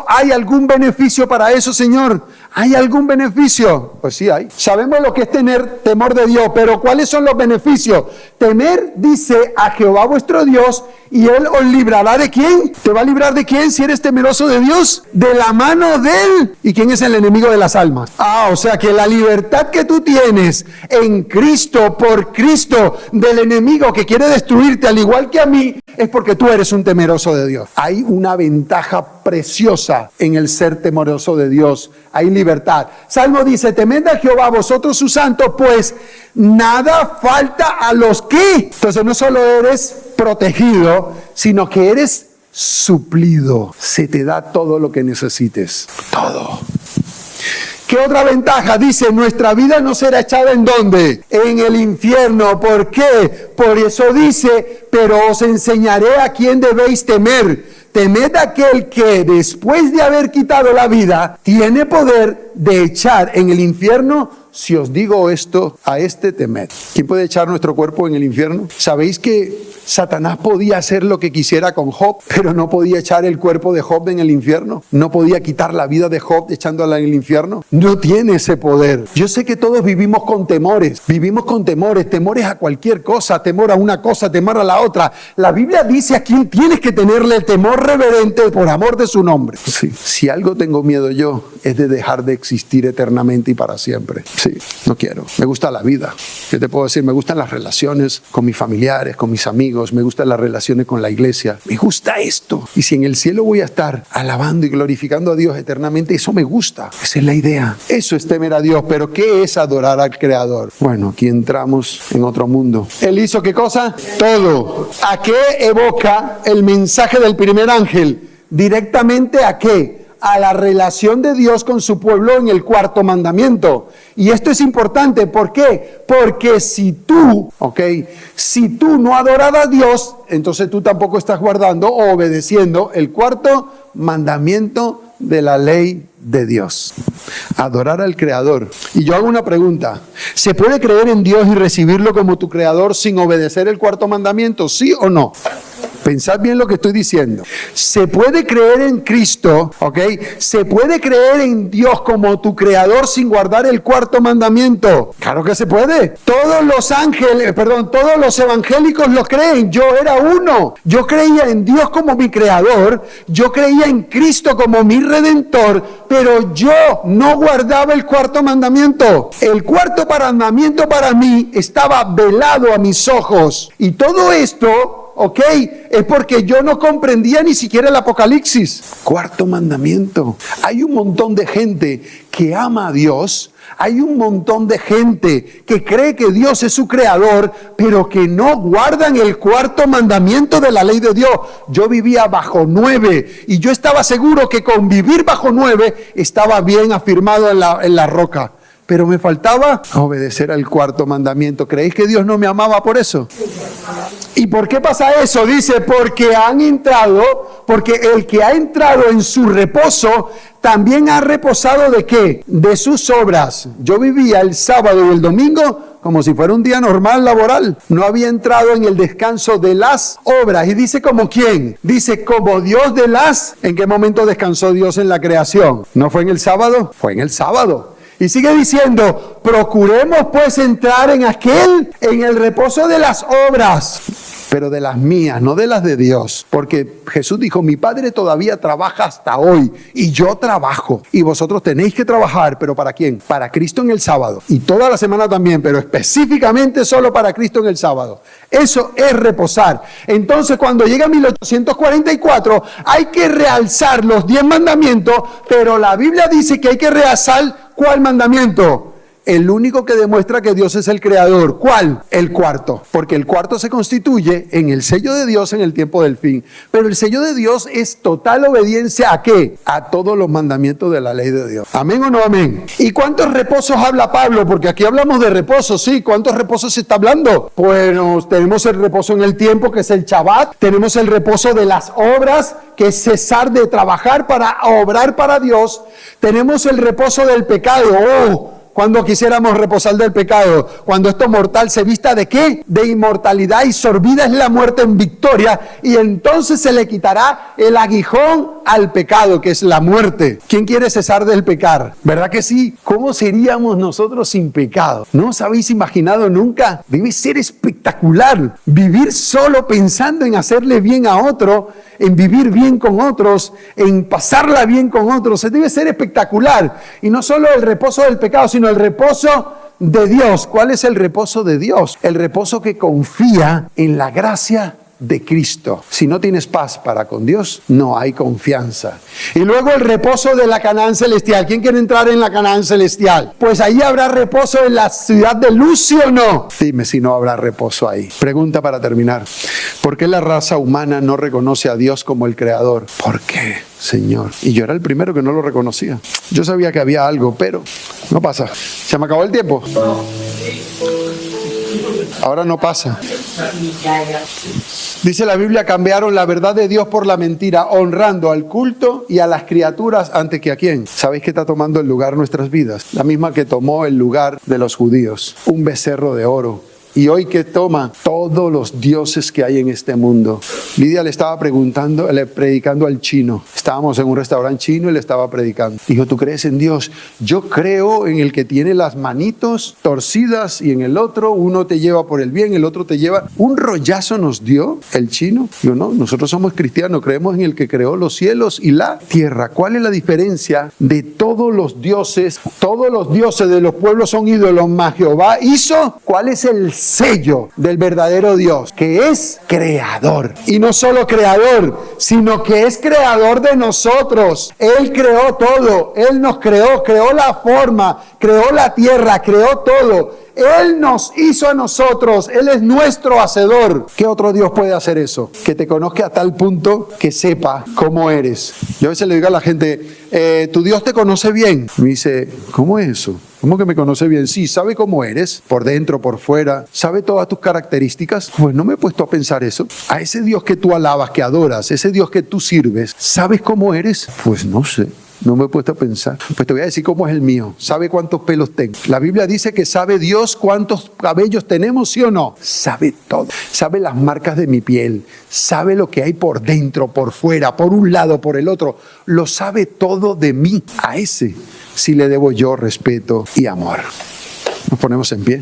¿hay algún beneficio para eso, Señor? ¿Hay algún beneficio? Pues sí hay. Sabemos lo que es tener temor de Dios, pero ¿cuáles son los beneficios? Temer, dice, a Jehová vuestro Dios, y Él os librará ¿de quién? ¿Te va a librar de quién si eres temeroso de Dios? De la mano de Él. ¿Y quién es el enemigo de las almas? O sea que la libertad que tú tienes en Cristo, por Cristo, del enemigo que quiere destruirte, al igual que a mí, es porque tú eres un temeroso de Dios. Hay una ventaja preciosa en el ser temeroso de Dios. Hay libertad. Salmo dice, temed a Jehová vosotros sus santos, pues nada falta a los que. Entonces no solo eres protegido, sino que eres suplido. Se te da todo lo que necesites. Todo. ¿Qué otra ventaja? Dice, nuestra vida no será echada ¿en dónde? En el infierno. ¿Por qué? Por eso dice, pero os enseñaré a quién debéis temer. Temed a aquel que después de haber quitado la vida, tiene poder de echar en el infierno. Si os digo esto, a este temed. ¿Quién puede echar nuestro cuerpo en el infierno? ¿Sabéis que Satanás podía hacer lo que quisiera con Job, pero no podía echar el cuerpo de Job en el infierno. No podía quitar la vida de Job echándola en el infierno. No tiene ese poder. Yo sé que todos vivimos con temores a cualquier cosa, temor a una cosa, temor a la otra. La Biblia dice a quién tienes que tenerle temor reverente por amor de su nombre. Sí. Si algo tengo miedo yo, es de dejar de existir eternamente y para siempre. Sí, no quiero. Me gusta la vida. ¿Qué te puedo decir? Me gustan las relaciones con mis familiares, con mis amigos, me gustan las relaciones con la iglesia. Me gusta esto. Y si en el cielo voy a estar alabando y glorificando a Dios eternamente, eso me gusta. Esa es la idea. Eso es temer a Dios. Pero ¿qué es adorar al Creador? Bueno, aquí entramos en otro mundo. ¿Él hizo qué cosa? Todo. ¿A qué evoca el mensaje del primer ángel? ¿Directamente a qué? A la relación de Dios con su pueblo en el cuarto mandamiento. Y esto es importante, ¿por qué? Porque si tú no adoras a Dios, entonces tú tampoco estás guardando o obedeciendo el cuarto mandamiento de la ley de Dios. Adorar al Creador. Y yo hago una pregunta: ¿se puede creer en Dios y recibirlo como tu Creador sin obedecer el cuarto mandamiento? ¿Sí o no? Pensad bien lo que estoy diciendo. Se puede creer en Cristo, se puede creer en Dios como tu Creador sin guardar el cuarto mandamiento. Claro que se puede. Todos los evangélicos lo creen. Yo era uno. Yo creía en Dios como mi Creador. Yo creía en Cristo como mi Redentor. Pero yo no guardaba el cuarto mandamiento. El cuarto mandamiento para mí estaba velado a mis ojos. Y todo esto, es porque yo no comprendía ni siquiera el Apocalipsis. Cuarto mandamiento. Hay un montón de gente que ama a Dios. Hay un montón de gente que cree que Dios es su creador, pero que no guardan el cuarto mandamiento de la ley de Dios. Yo vivía bajo 9 y yo estaba seguro que con vivir bajo 9 estaba bien afirmado en la roca. Pero me faltaba obedecer al cuarto mandamiento. ¿Creéis que Dios no me amaba por eso? ¿Y por qué pasa eso? Dice, porque el que ha entrado en su reposo, también ha reposado ¿de qué? De sus obras. Yo vivía el sábado y el domingo como si fuera un día normal laboral. No había entrado en el descanso de las obras. Y dice, ¿como quién? Dice, como Dios de las... ¿En qué momento descansó Dios en la creación? ¿No fue en el sábado? Fue en el sábado. Y sigue diciendo, procuremos pues entrar en el reposo de las obras, pero de las mías, no de las de Dios. Porque Jesús dijo, mi Padre todavía trabaja hasta hoy y yo trabajo. Y vosotros tenéis que trabajar, pero ¿para quién? Para Cristo en el sábado. Y toda la semana también, pero específicamente solo para Cristo en el sábado. Eso es reposar. Entonces, cuando llega 1844, hay que realzar los 10 mandamientos, pero la Biblia dice que hay que realzar ¿cuál mandamiento? El único que demuestra que Dios es el creador. ¿Cuál? El cuarto. Porque el cuarto se constituye en el sello de Dios en el tiempo del fin. Pero el sello de Dios es total obediencia ¿a qué? A todos los mandamientos de la ley de Dios. ¿Amén o no amén? ¿Y cuántos reposos habla Pablo? Porque aquí hablamos de reposo, sí. ¿Cuántos reposos se está hablando? Bueno, tenemos el reposo en el tiempo, que es el Shabbat. Tenemos el reposo de las obras, que es cesar de trabajar para obrar para Dios. Tenemos el reposo del pecado. Cuando quisiéramos reposar del pecado, cuando esto mortal se vista ¿de qué? De inmortalidad, y sorbida es la muerte en victoria, y entonces se le quitará el aguijón al pecado, que es la muerte. ¿Quién quiere cesar del pecar? ¿Verdad que sí? ¿Cómo seríamos nosotros sin pecado? ¿No os habéis imaginado nunca? Debe ser espectacular vivir solo pensando en hacerle bien a otro, en vivir bien con otros, en pasarla bien con otros. Debe ser espectacular. Y no solo el reposo del pecado, sino el reposo de Dios. ¿Cuál es el reposo de Dios? El reposo que confía en la gracia de Cristo. Si no tienes paz para con Dios, no hay confianza. Y luego el reposo de la Canaán celestial. ¿Quién quiere entrar en la Canaán celestial? Pues ahí habrá reposo en la ciudad de luz, ¿sí o no? Dime si no habrá reposo ahí. Pregunta para terminar. ¿Por qué la raza humana no reconoce a Dios como el creador? ¿Por qué, Señor? Y yo era el primero que no lo reconocía. Yo sabía que había algo, pero no pasa. ¿Se me acabó el tiempo? Ahora no pasa. Dice la Biblia, cambiaron la verdad de Dios por la mentira, honrando al culto y a las criaturas antes que a quién. ¿Sabéis qué está tomando el lugar de nuestras vidas? La misma que tomó el lugar de los judíos. Un becerro de oro Y hoy que toma todos los dioses que hay en este mundo. Lidia le estaba predicando al chino. Estábamos en un restaurante chino y le estaba predicando. Dijo, ¿tú crees en Dios? Yo creo en el que tiene las manitos torcidas y en el otro uno te lleva por el bien, el otro te lleva. Un rollazo nos dio el chino. Yo no, nosotros somos cristianos, creemos en el que creó los cielos y la tierra. ¿Cuál es la diferencia de todos los dioses? Todos los dioses de los pueblos son ídolos, mas Jehová hizo. ¿Cuál es el sello del verdadero Dios? Que es creador. Y no solo creador, sino que es creador de nosotros. Él creó todo. Él nos creó la forma, creó la tierra, creó todo. Él nos hizo a nosotros. Él es nuestro hacedor. ¿Qué otro Dios puede hacer eso? Que te conozca a tal punto que sepa cómo eres. Yo a veces le digo a la gente, ¿tu Dios te conoce bien? Me dice, ¿cómo es eso? ¿Cómo que me conoce bien? Sí, sabe cómo eres, por dentro, por fuera, sabe todas tus características. Pues no me he puesto a pensar eso. A ese Dios que tú alabas, que adoras, ese Dios que tú sirves, ¿sabes cómo eres? Pues no sé. No me he puesto a pensar. Pues te voy a decir cómo es el mío. ¿Sabe cuántos pelos tengo? La Biblia dice que sabe Dios cuántos cabellos tenemos, ¿sí o no? Sabe todo. Sabe las marcas de mi piel. Sabe lo que hay por dentro, por fuera, por un lado, por el otro. Lo sabe todo de mí. A ese sí le debo yo respeto y amor. Nos ponemos en pie.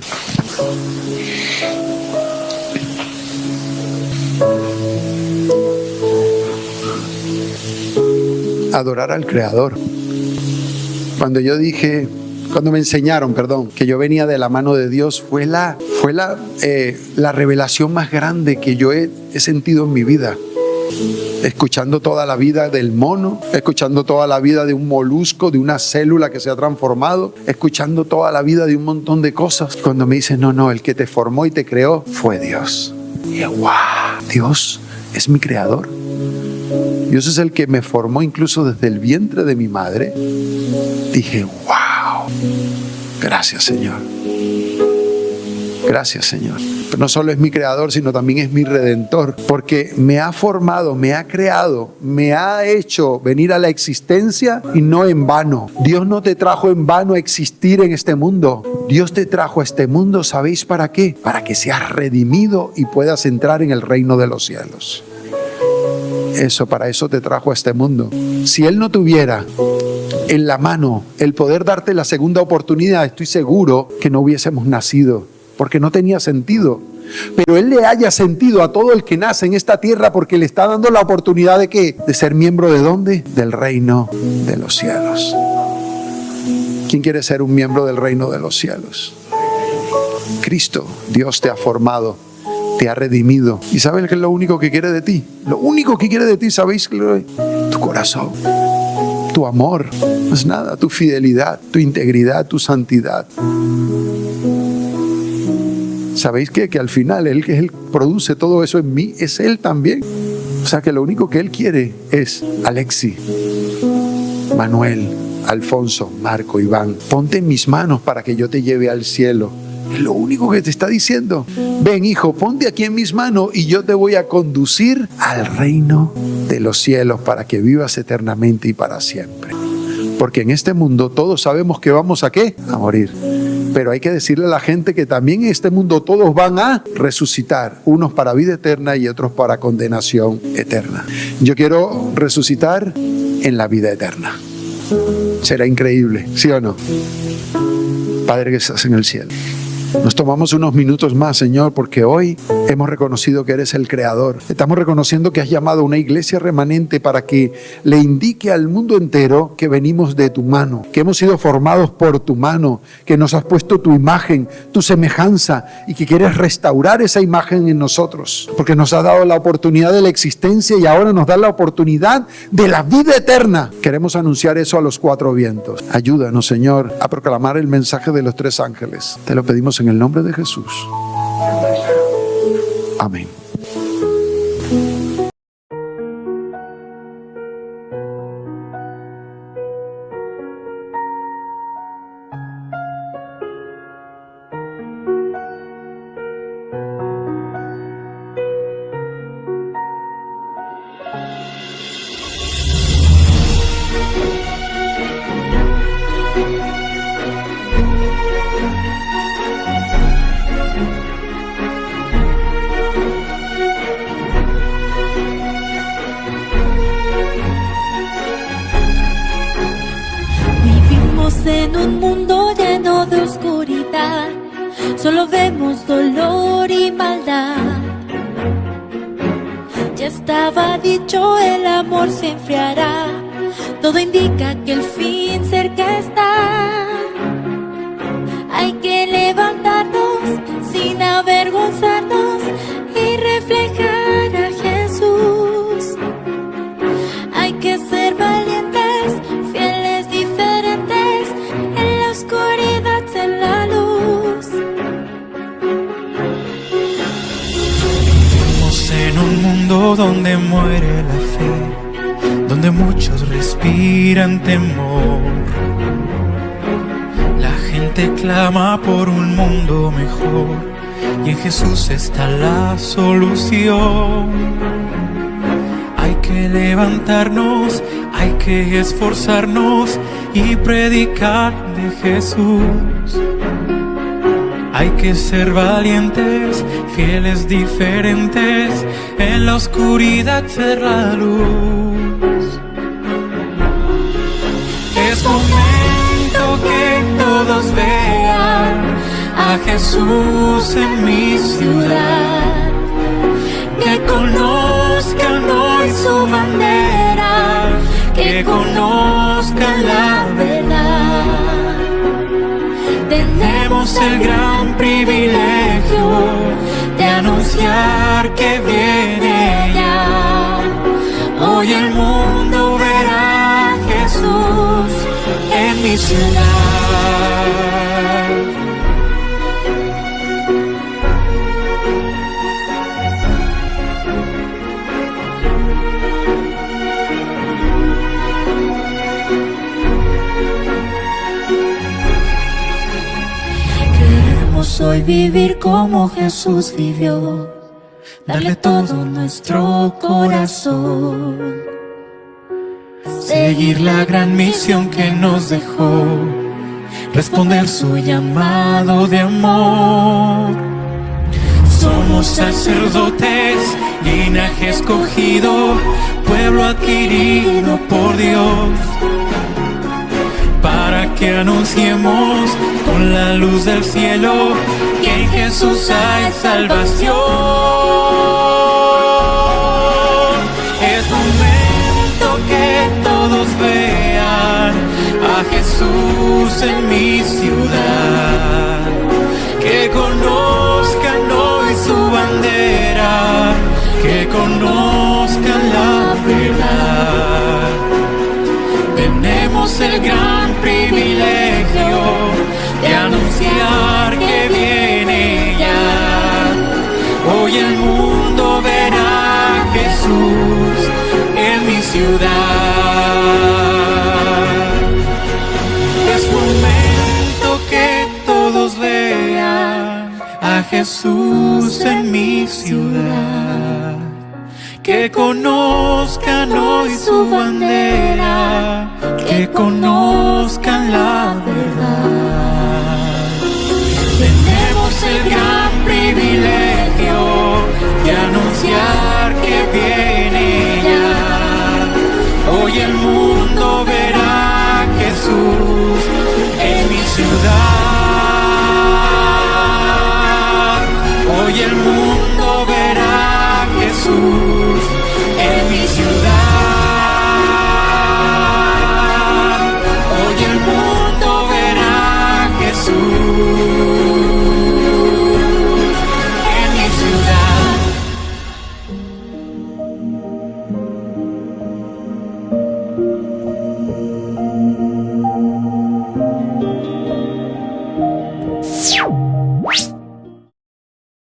Adorar al Creador. Cuando me enseñaron, que yo venía de la mano de Dios, fue la revelación más grande que yo he sentido en mi vida. Escuchando toda la vida del mono, escuchando toda la vida de un molusco, de una célula que se ha transformado, escuchando toda la vida de un montón de cosas. Cuando me dicen, no, el que te formó y te creó fue Dios. Y yo, wow, Dios es mi creador. Dios es el que me formó incluso desde el vientre de mi madre. Dije, wow, gracias Señor. Gracias Señor. Pero no solo es mi creador, sino también es mi redentor. Porque me ha formado, me ha creado, me ha hecho venir a la existencia y no en vano. Dios no te trajo en vano a existir en este mundo. Dios te trajo a este mundo, ¿sabéis para qué? Para que seas redimido y puedas entrar en el reino de los cielos. Para eso te trajo a este mundo. Si Él no tuviera en la mano el poder darte la segunda oportunidad, estoy seguro que no hubiésemos nacido, porque no tenía sentido. Pero Él le haya sentido a todo el que nace en esta tierra, porque le está dando la oportunidad ¿de qué? De ser miembro ¿de dónde? Del reino de los cielos. ¿Quién quiere ser un miembro del reino de los cielos? Cristo, Dios te ha formado, te ha redimido. ¿Y sabes qué es lo único que quiere de ti? Lo único que quiere de ti, ¿sabéis? Tu corazón, tu amor, no es nada, tu fidelidad, tu integridad, tu santidad. ¿Sabéis qué? Que al final Él produce todo eso en mí, es Él también. O sea que lo único que Él quiere es Alexi, Manuel, Alfonso, Marco, Iván. Ponte en mis manos para que yo te lleve al cielo. Es lo único que te está diciendo. Ven, hijo, ponte aquí en mis manos y yo te voy a conducir al reino de los cielos para que vivas eternamente y para siempre. Porque en este mundo todos sabemos que vamos ¿a qué? A morir. Pero hay que decirle a la gente que también en este mundo todos van a resucitar. Unos para vida eterna y otros para condenación eterna. Yo quiero resucitar en la vida eterna. Será increíble, ¿sí o no? Padre que estás en el cielo. Nos tomamos unos minutos más, Señor, porque hoy hemos reconocido que eres el Creador. Estamos reconociendo que has llamado a una iglesia remanente para que le indique al mundo entero que venimos de tu mano, que hemos sido formados por tu mano, que nos has puesto tu imagen, tu semejanza y que quieres restaurar esa imagen en nosotros, porque nos has dado la oportunidad de la existencia y ahora nos da la oportunidad de la vida eterna. Queremos anunciar eso a los cuatro vientos. Ayúdanos, Señor, a proclamar el mensaje de los tres ángeles. Te lo pedimos en el nombre de Jesús. Amén. En un mundo lleno de oscuridad, solo vemos dolor y maldad. Ya estaba dicho, el amor se enfriará. Todo indica que el fin cerca está. Hay que levantarnos sin avergonzarnos y reflejar a Jesús. Hay que ser valientes, fieles, diferentes, en la oscuridad ser la luz. Vivimos en un mundo donde muere la fe, donde muchos respiran temor. La gente clama por un mundo mejor y en Jesús está la solución. Hay que levantarnos, hay que esforzarnos y predicar de Jesús. Hay que ser valientes, fieles, diferentes, en la oscuridad ser la luz. Es momento que todos vean a Jesús en mi ciudad, que conozcan hoy su bandera, que conozcan la verdad. Tenemos el gran privilegio de anunciar que viene ya. Hoy el mundo verá a Jesús en mi ciudad. Queremos hoy vivir como Jesús vivió, darle todo nuestro corazón, Seguir la gran misión que nos dejó, responder su llamado de amor. Somos sacerdotes, linaje escogido, pueblo adquirido por Dios, para que anunciemos con la luz del cielo que en Jesús hay salvación. Es momento que todos vean a Jesús en mi ciudad, que conozcan hoy su bandera, que conozcan la verdad. Tenemos el gran privilegio de anunciar que viene ya. Hoy el mundo verá a Jesús en mi ciudad. Es momento que todos vean a Jesús en mi ciudad, que conozcan hoy su bandera, que conozcan la